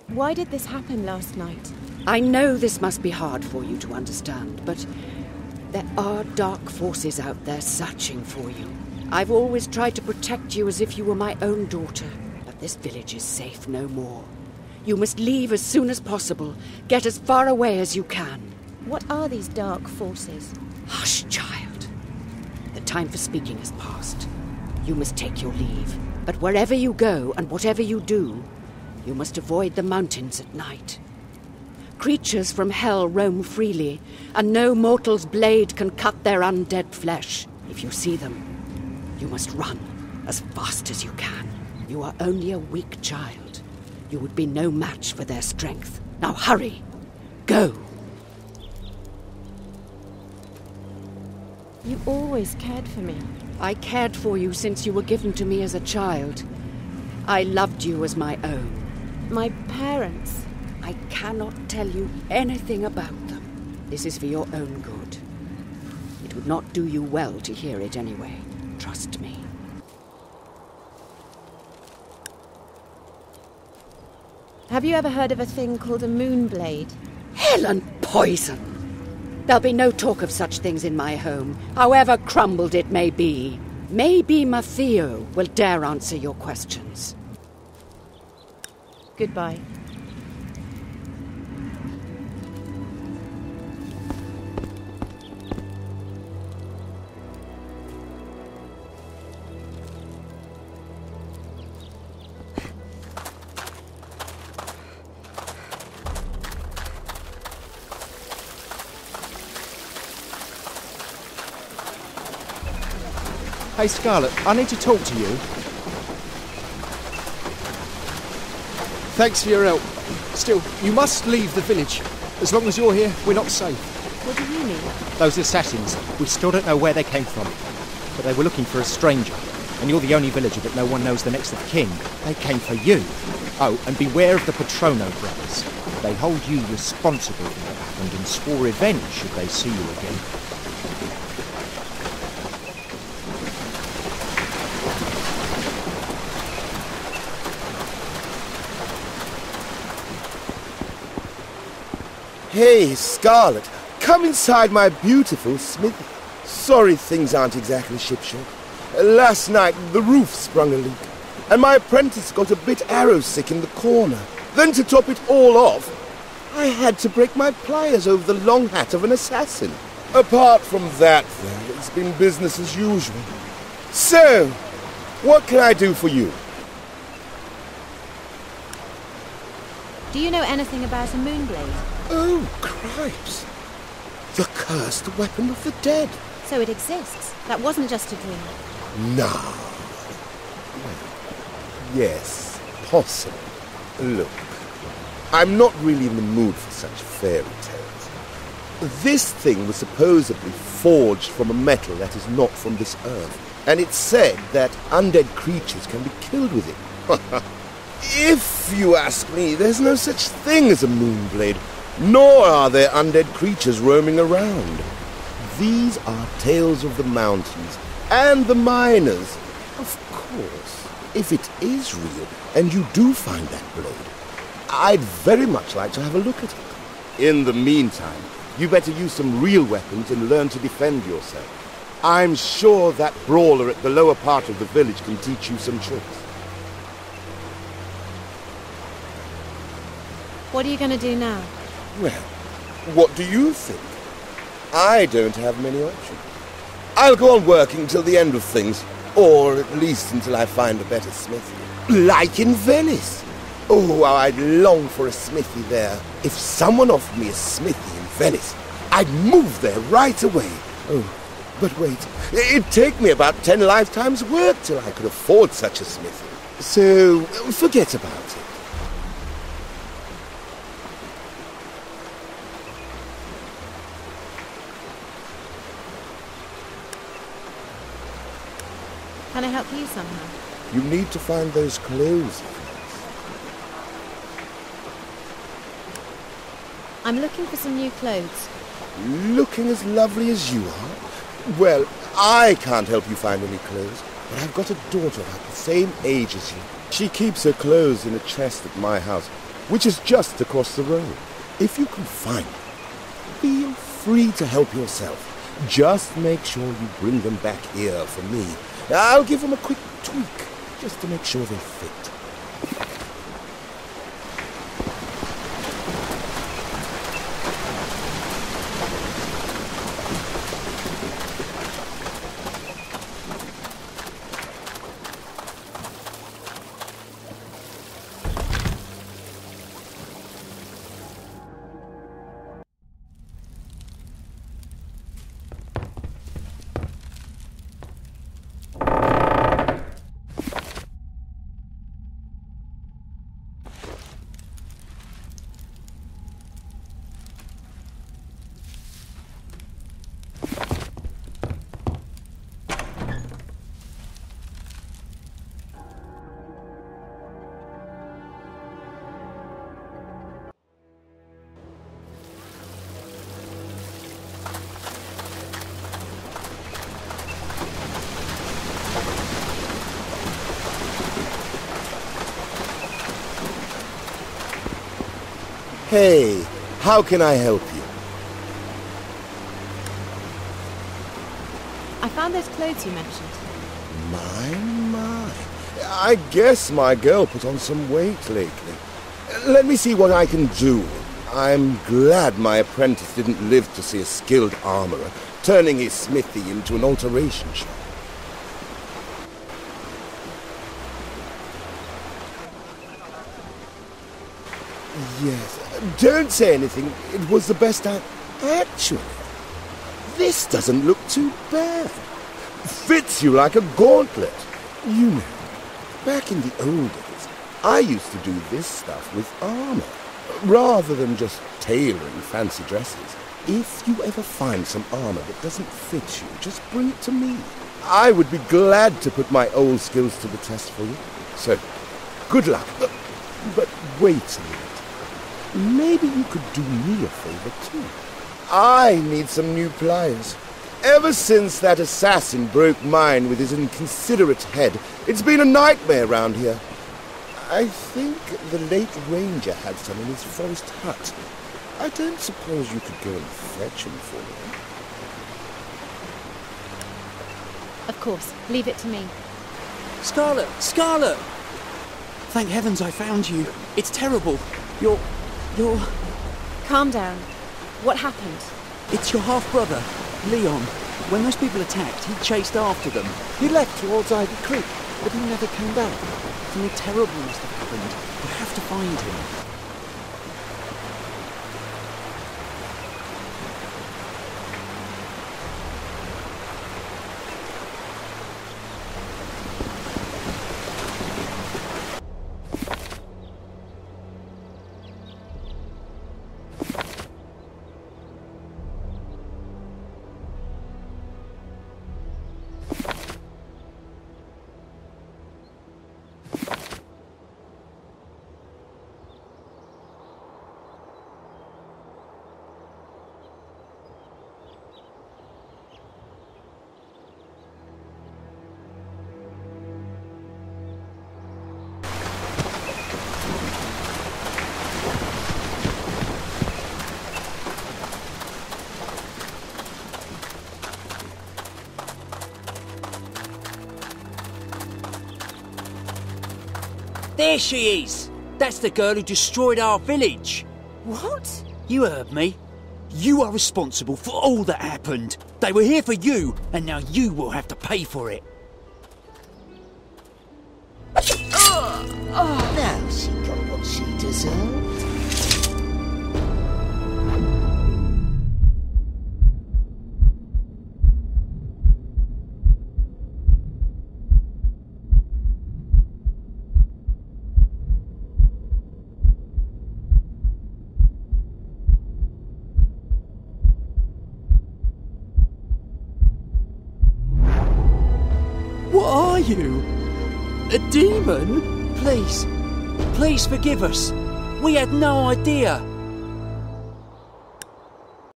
Why did this happen last night? I know this must be hard for you to understand, but there are dark forces out there searching for you. I've always tried to protect you as if you were my own daughter, but this village is safe no more. You must leave as soon as possible. Get as far away as you can. What are these dark forces? Hush, child. The time for speaking has passed. You must take your leave. But wherever you go and whatever you do, you must avoid the mountains at night. Creatures from hell roam freely, and no mortal's blade can cut their undead flesh. If you see them, you must run as fast as you can. You are only a weak child. You would be no match for their strength. Now hurry! Go! You always cared for me. I cared for you since you were given to me as a child. I loved you as my own. My parents. I cannot tell you anything about them. This is for your own good. It would not do you well to hear it anyway. Trust me. Have you ever heard of a thing called a moonblade? Hell and poison! There'll be no talk of such things in my home, however crumbled it may be. Maybe Matteo will dare answer your questions. Goodbye. Hey, Scarlett, I need to talk to you. Thanks for your help. Still, you must leave the village. As long as you're here, we're not safe. What do you mean? Those assassins, we still don't know where they came from. But they were looking for a stranger. And you're the only villager that no one knows the next of kin. They came for you. Oh, and beware of the Patrono brothers. They hold you responsible for what happened and swore revenge should they see you again. Hey, Scarlett, come inside my beautiful smithy. Sorry things aren't exactly shipshape. Last night, the roof sprung a leak, and my apprentice got a bit arrow-sick in the corner. Then to top it all off, I had to break my pliers over the long hat of an assassin. Apart from that, though, it's been business as usual. So, what can I do for you? Do you know anything about a moonblade? Oh, cripes. The cursed weapon of the dead. So it exists. That wasn't just a dream. No. Well, yes, possible. Look, I'm not really in the mood for such fairy tales. This thing was supposedly forged from a metal that is not from this earth, and it's said that undead creatures can be killed with it. If you ask me, there's no such thing as a moonblade, nor are there undead creatures roaming around. These are tales of the mountains and the miners. Of course, if it is real, and you do find that blade, I'd very much like to have a look at it. In the meantime, you better use some real weapons and learn to defend yourself. I'm sure that brawler at the lower part of the village can teach you some tricks. What are you going to do now? Well, what do you think? I don't have many options. I'll go on working till the end of things, or at least until I find a better smithy. Like in Venice. Oh, how I'd long for a smithy there. If someone offered me a smithy in Venice, I'd move there right away. Oh, but wait, it'd take me about 10 lifetimes' work till I could afford such a smithy. So, forget about it. Can I help you somehow? You need to find those clothes. I'm looking for some new clothes. Looking as lovely as you are? Well, I can't help you find any clothes, but I've got a daughter about the same age as you. She keeps her clothes in a chest at my house. which is just across the road. If you can find them, feel free to help yourself. Just make sure you bring them back here for me. I'll give them a quick tweak, just to make sure they fit. Hey, how can I help you? I found those clothes you mentioned. My. I guess my girl put on some weight lately. Let me see what I can do. I'm glad my apprentice didn't live to see a skilled armorer turning his smithy into an alteration shop. Yes, don't say anything. It was the best I... Actually, this doesn't look too bad. Fits you like a gauntlet. You know, back in the old days, I used to do this stuff with armor, rather than just tailoring fancy dresses. If you ever find some armor that doesn't fit you, just bring it to me. I would be glad to put my old skills to the test for you. So, good luck. But wait a minute. Maybe you could do me a favor too. I need some new pliers. Ever since that assassin broke mine with his inconsiderate head, it's been a nightmare around here. I think the late ranger had some in his forest hut. I don't suppose you could go and fetch him for me. Of course. Leave it to me. Scarlett! Scarlett! Thank heavens I found you. It's terrible. You're... Calm down. What happened? It's your half-brother, Leon. When those people attacked, he chased after them. He left towards Ivy Creek, but he never came back. Something terrible must have happened. We have to find him. There she is! That's the girl who destroyed our village! What? You heard me. You are responsible for all that happened. They were here for you, and now you will have to pay for it. Now she got what she deserved. What are you? A demon? Please forgive us. We had no idea.